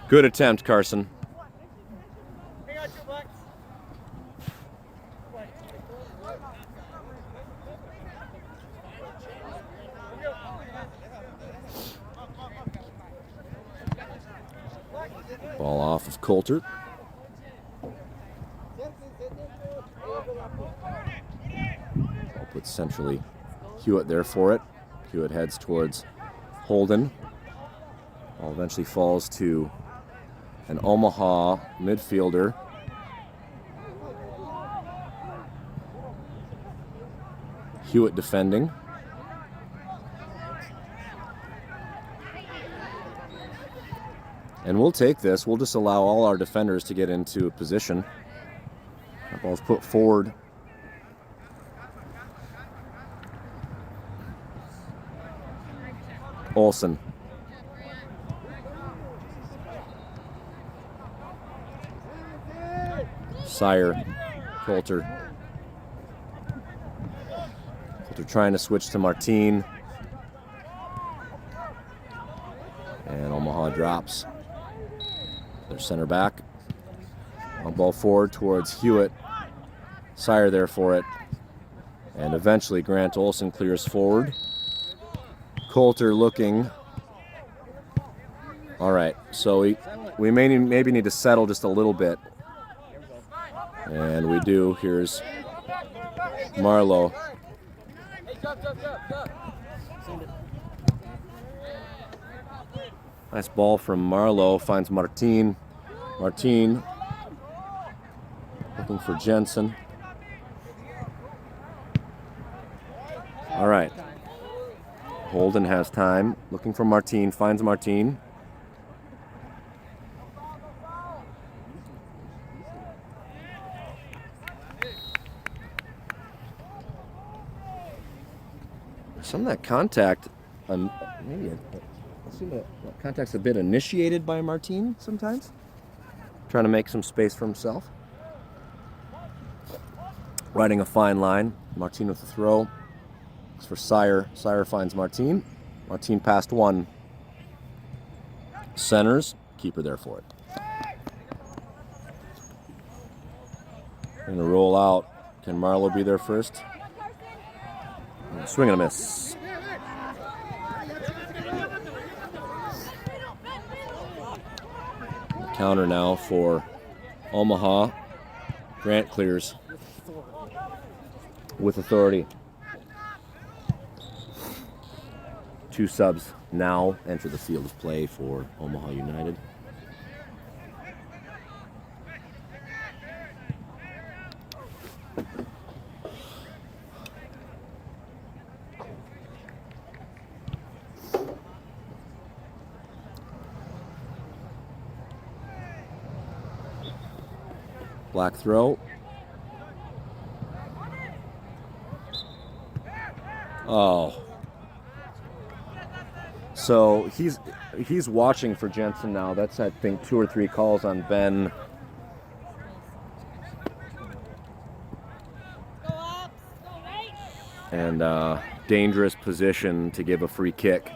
Good attempt, Carson. Ball off of Coulter. Ball put centrally. Hewitt there for it. Hewitt heads towards Holden. Ball eventually falls to an Omaha midfielder. Hewitt defending. And we'll take this. We'll just allow all our defenders to get into a position. That ball's put forward. Olsen. Sire. Coulter. Coulter trying to switch to Martine. And Omaha drops. Their center back. On ball forward towards Hewitt. Sire there for it. And eventually Grant Olsen clears forward. Coulter looking. All right, so we maybe need to settle just a little bit. And we do. Here's Marlowe. Nice ball from Marlowe. Finds Martine. Martine looking for Jensen. All right. Holden has time. Looking for Martine. Finds Martine. Some of that contact, maybe I see that contact's a bit initiated by Martine sometimes. Trying to make some space for himself. Riding a fine line. Martine with the throw. Looks for Sire. Sire finds Martine. Martine passed one. Centers. Keeper there for it. Going to roll out. Can Marlowe be there first? Swing and a miss. Counter now for Omaha. Grant clears with authority. 2 subs now enter the field of play for Omaha United. Black throw. Oh. So he's watching for Jensen now. That's, I think, 2 or 3 calls on Ben. And dangerous position to give a free kick.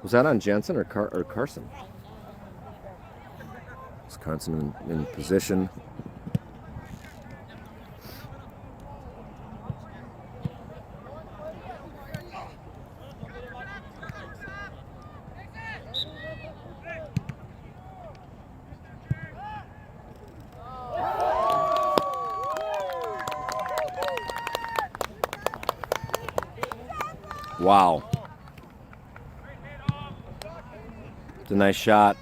Was that on Jensen or Carson? It's Carson in position. Wow. It's a nice shot.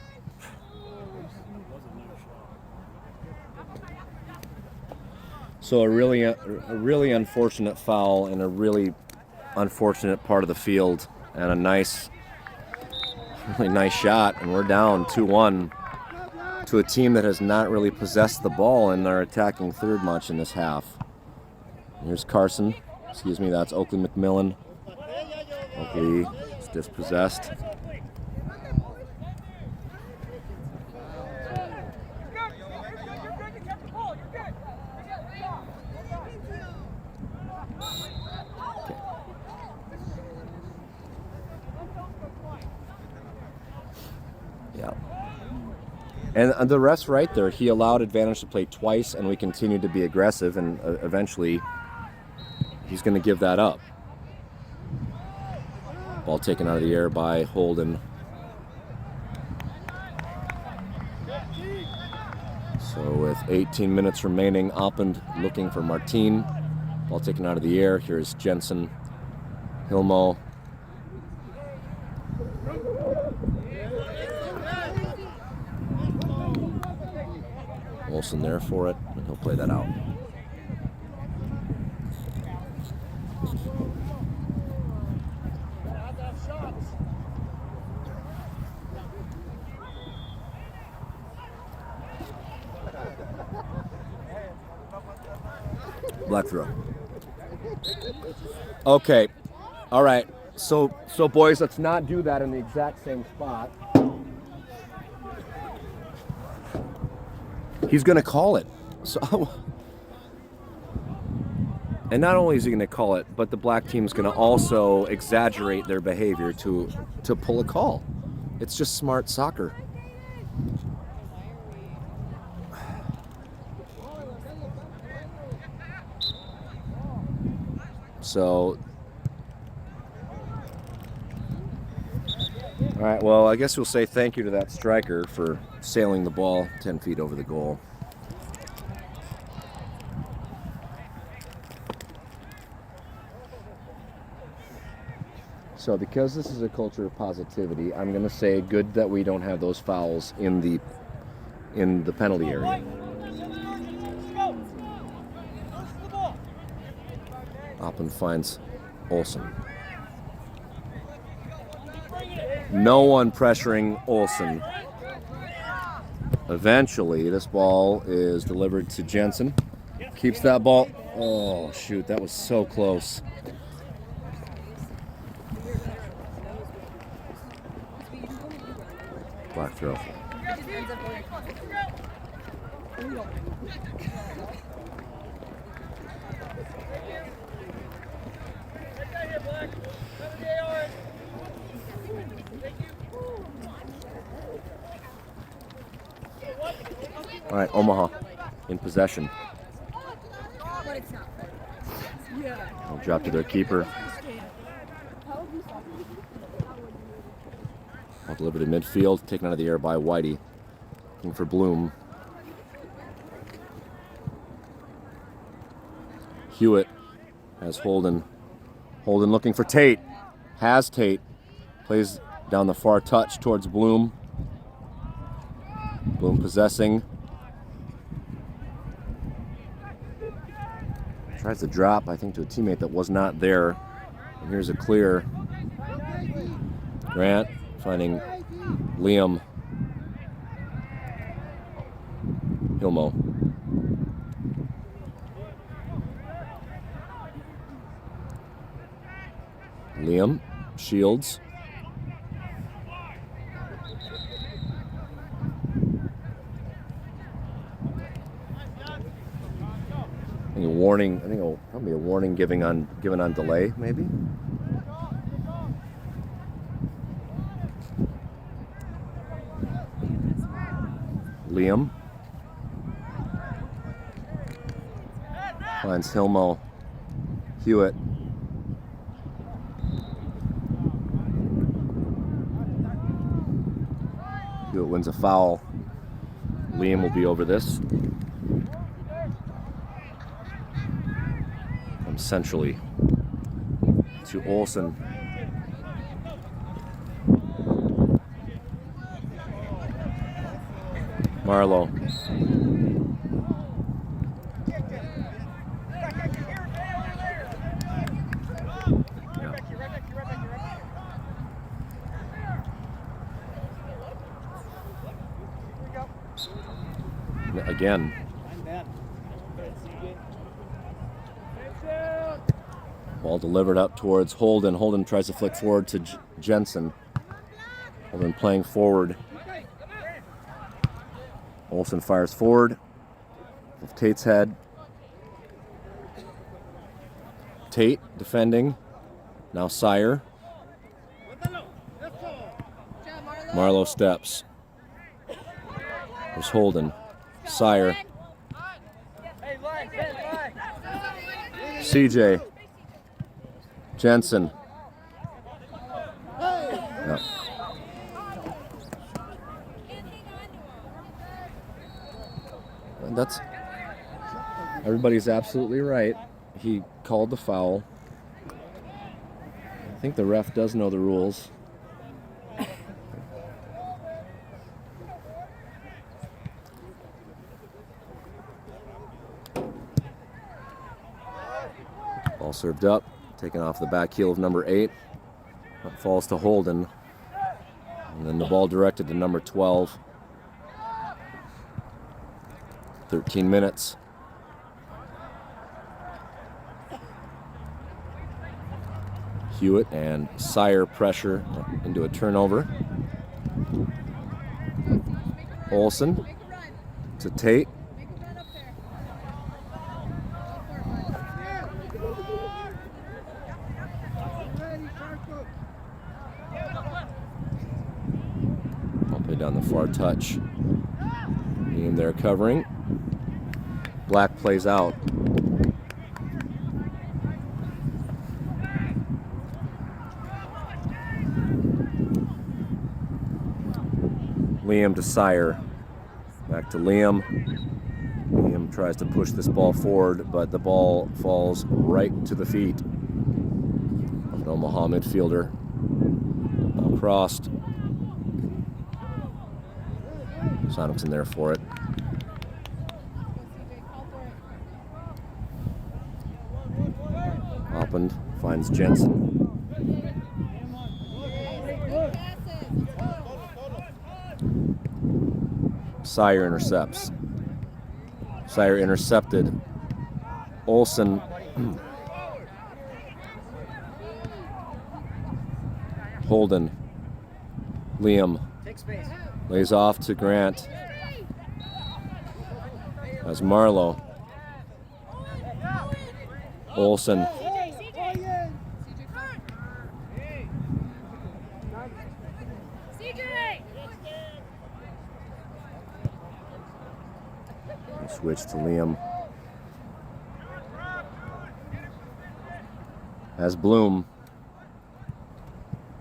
So a really unfortunate foul in a really unfortunate part of the field, and a really nice shot, and we're down 2-1 to a team that has not really possessed the ball in their attacking third much in this half. Here's Carson. Excuse me, that's Oakley McMillan. Oakley is dispossessed. Yeah. And the ref's right there. He allowed advantage to play twice, and we continued to be aggressive, and eventually he's going to give that up. Ball taken out of the air by Holden. So with 18 minutes remaining, Oppend looking for Martin. Ball taken out of the air. Here's Jensen, Hilmo. Olsen there for it, and he'll play that out. Black throw. Okay. All right. So boys, let's not do that in the exact same spot. He's going to call it. So, and not only is he going to call it, but the black team's going to also exaggerate their behavior to pull a call. It's just smart soccer. So, all right, well, I guess we'll say thank you to that striker for sailing the ball 10 feet over the goal. So because this is a culture of positivity, I'm going to say good that we don't have those fouls in the penalty area. Oppen finds Olsen. No one pressuring Olsen. Eventually, this ball is delivered to Jensen. Keeps that ball. Oh, shoot, that was so close. Black throw. All right, Omaha in possession. I'll drop to their keeper. I'll deliver to midfield, taken out of the air by Whitey. Looking for Bloom. Hewitt has Holden. Holden looking for Tate. Has Tate. Plays down the far touch towards Bloom. Bloom possessing. Tries to drop, I think, to a teammate that was not there. And here's a clear. Grant finding Liam. Hilmo. Liam shields. I think a warning. I think it'll probably a warning given on delay, maybe. Liam finds Hilmo Hewitt. Hewitt wins a foul. Liam will be over this. From centrally to Olsen. Marlowe. Again. Ball delivered up towards Holden. Holden tries to flick forward to Jensen. Holden playing forward. Olsen fires forward with Tate's head. Tate defending. Now Sire. Marlowe steps. There's Holden. Sire. CJ. Jensen. No. That's everybody's absolutely right. He called the foul. I think the ref does know the rules. Ball served up, taken off the back heel of number 8. That falls to Holden. And then the ball directed to number 12. 13 minutes. Hewitt and Sire pressure into a turnover. Olsen to Tate. I'll play down the far touch. Liam there covering. Black plays out. Liam to Sire. Back to Liam. Liam tries to push this ball forward, but the ball falls right to the feet of an Omaha midfielder. Ball crossed. Sonic's in there for it. Oppend finds Jensen. Sire intercepts. Sire intercepted. Olsen. Holden. Liam. Lays off to Grant. As Marlowe. Olsen. Switch to Liam. As Bloom.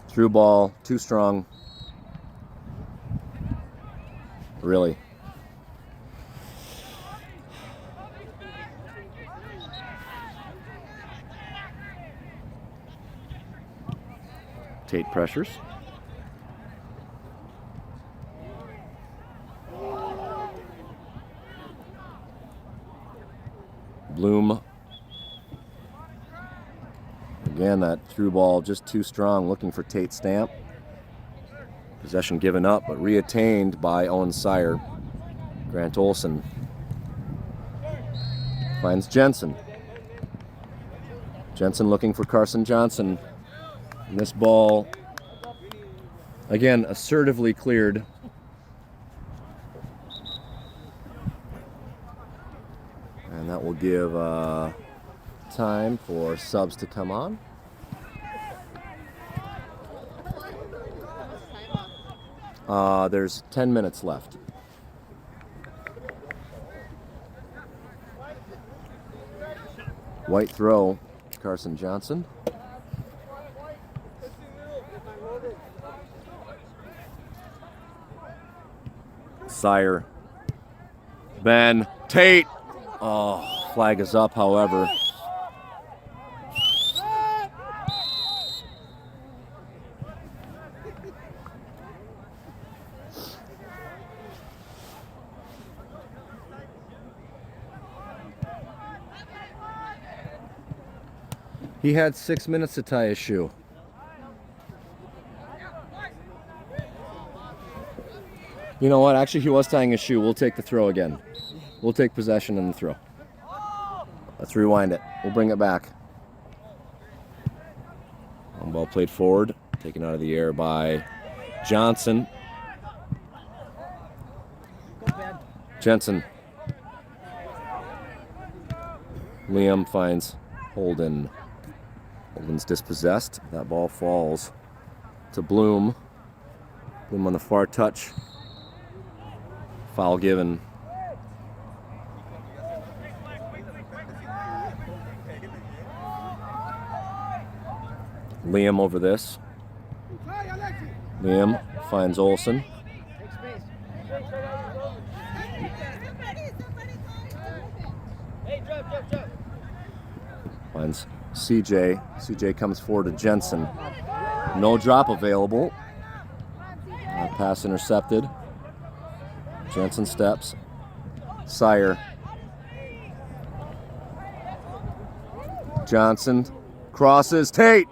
Through ball, too strong. Really. Tate pressures. Bloom. Again, that through ball just too strong, looking for Tate Stamp. Possession given up, but reattained by Owen Sire. Grant Olsen finds Jensen. Jensen looking for Carson Johnson. And this ball, again, assertively cleared. And that will give time for subs to come on. There's 10 minutes left. White throw, Carson Johnson. Sire. Ben. Tate. Oh, flag is up, however. He had 6 minutes to tie his shoe. You know what? Actually, he was tying his shoe. We'll take the throw again. We'll take possession and the throw. Let's rewind it. We'll bring it back. Long ball played forward. Taken out of the air by Johnson. Jensen. Liam finds Holden. Holden's dispossessed. That ball falls to Bloom. Bloom on the far touch. Foul given. Liam over this. Liam finds Olsen. Finds CJ. CJ comes forward to Jensen. No drop available. Pass intercepted. Jensen steps. Sire. Johnson crosses. Tate.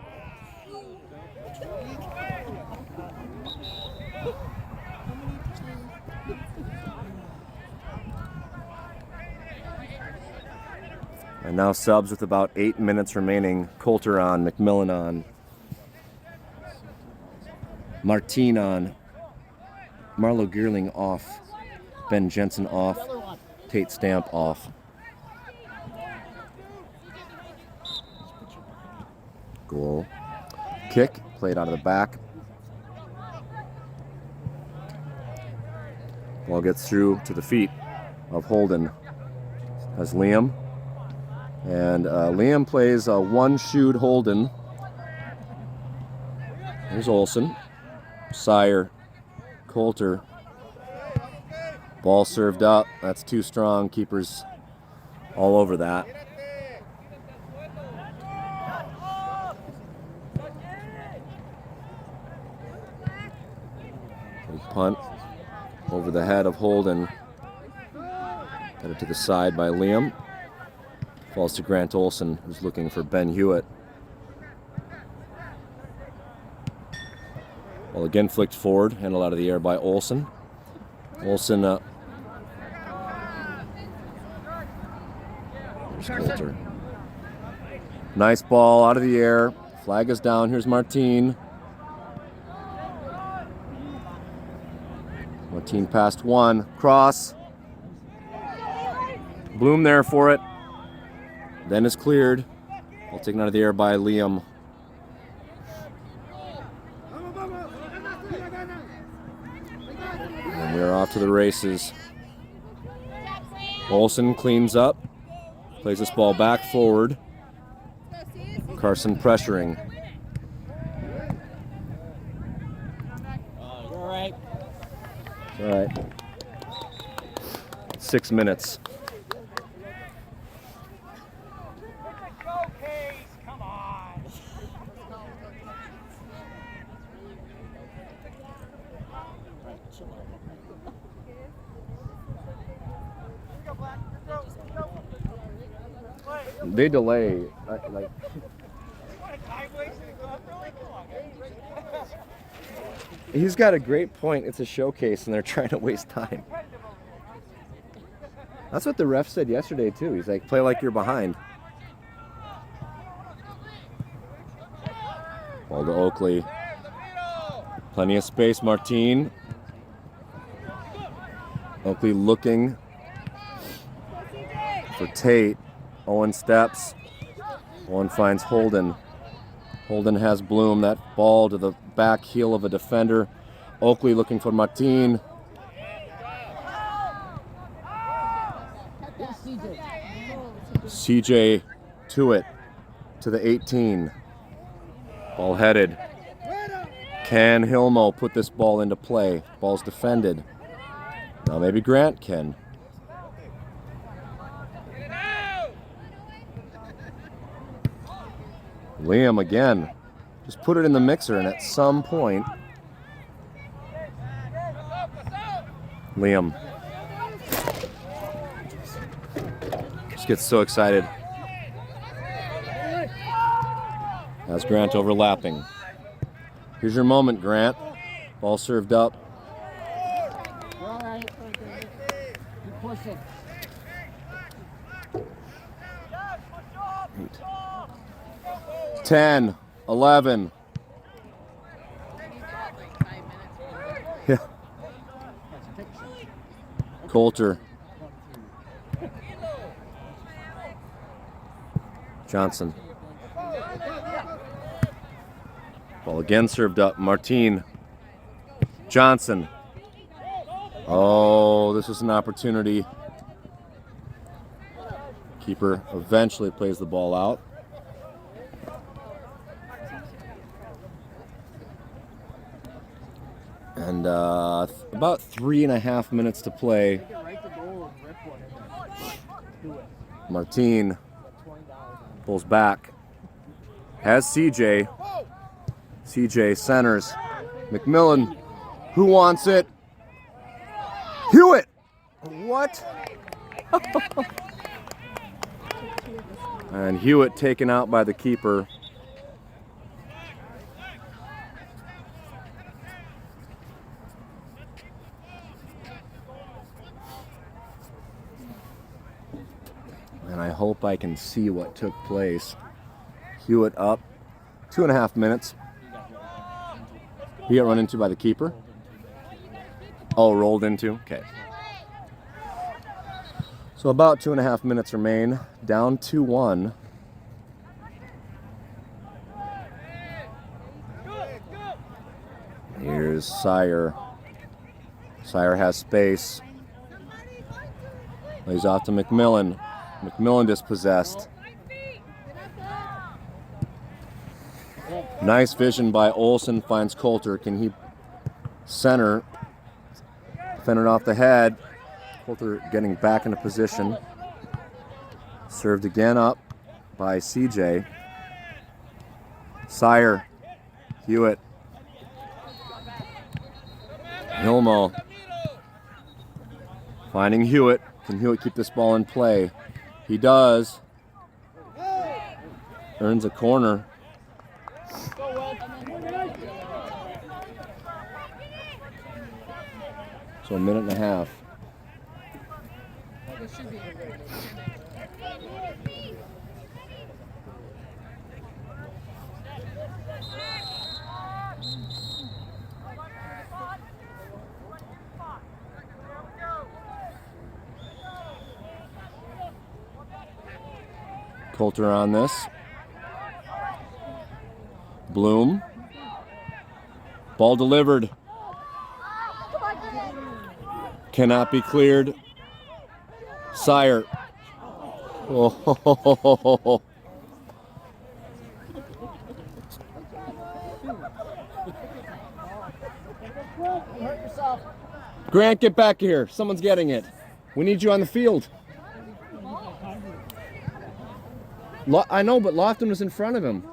And now subs with about 8 minutes remaining. Coulter on, McMillan on, Martine on, Marlo Geerling off, Ben Jensen off, Tate Stamp off. Goal. Kick played out of the back. Ball gets through to the feet of Holden. Has Liam. And Liam plays a one-shoot Holden. There's Olsen. Sire. Coulter. Ball served up. That's too strong. Keeper's all over that. Big punt over the head of Holden. Headed to the side by Liam. Falls to Grant Olsen, who's looking for Ben Hewitt. Well, again flicked forward, handled out of the air by Olsen. Olsen, there's Coulter. Nice ball out of the air. Flag is down. Here's Martine. Martine passed one. Cross. Bloom there for it. Then is cleared. Ball taken out of the air by Liam. And we're off to the races. Olsen cleans up. Plays this ball back forward. Carson pressuring. All right. All right. 6 minutes. They delay, like. He's got a great point. It's a showcase, and they're trying to waste time. That's what the ref said yesterday too. He's like, play like you're behind. Ball to Oakley. Plenty of space, Martin. Oakley looking for Tate. Owen steps. Owen finds Holden. Holden has Bloom. That ball to the back heel of a defender. Oakley looking for Martin. CJ to it, to the 18. Ball headed. Can Hilmo put this ball into play? Ball's defended. Now maybe Grant can. Liam again. Just put it in the mixer, and at some point, Liam just gets so excited. As Grant overlapping. Here's your moment, Grant. Ball served up. All right. Keep pushing. 10, 11. Yeah. Coulter. Johnson. Ball again served up. Martin. Johnson. Oh, this was an opportunity. Keeper eventually plays the ball out. And about 3.5 minutes to play. Martin pulls back. Has CJ. CJ centers. McMillan. Who wants it? Hewitt! What? And Hewitt taken out by the keeper. And I hope I can see what took place. Hewitt up. 2.5 minutes. He got run into by the keeper. Oh, rolled into? Okay. So about 2.5 minutes remain. Down 2-1. Here's Sire. Sire has space. Lays off to McMillan. McMillan dispossessed. Nice vision by Olsen, finds Coulter. Can he center? Fended off the head. Coulter getting back into position. Served again up by CJ. Sire. Hewitt. Hilmo. Finding Hewitt. Can Hewitt keep this ball in play? He does. Earns a corner. So 1.5 minutes. Coulter on this. Bloom. Ball delivered. Cannot be cleared. Sire. Oh. Grant, get back here. Someone's getting it. We need you on the field. I know, but Lofton was in front of him.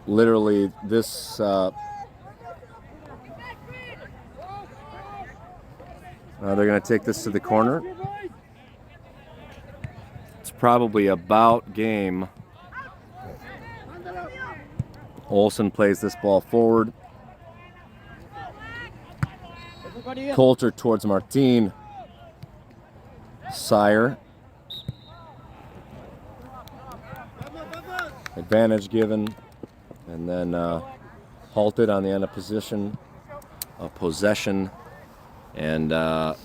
Literally, this they're going to take this to the corner. It's probably about game. Olsen plays this ball forward. Coulter towards Martin. Sire. Advantage given, and then halted on the end of possession, and looks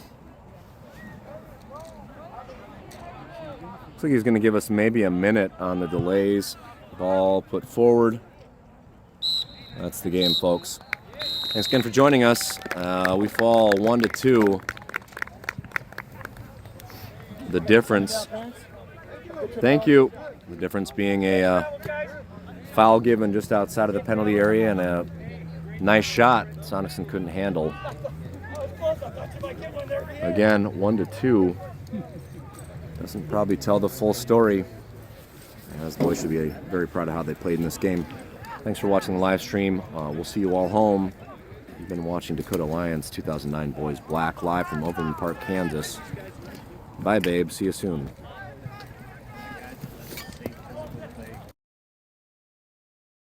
like he's going to give us maybe a minute on the delays. Ball put forward. That's the game, folks. Thanks again for joining us. We fall 1-2. The difference. Thank you. The difference being a foul given just outside of the penalty area and a nice shot Sonicson couldn't handle. Again, 1-2. Doesn't probably tell the full story. As the boys should be very proud of how they played in this game. Thanks for watching the live stream. We'll see you all home. You've been watching Dakota Lions 2009 Boys Black live from Overland Park, Kansas. Bye, babe. See you soon.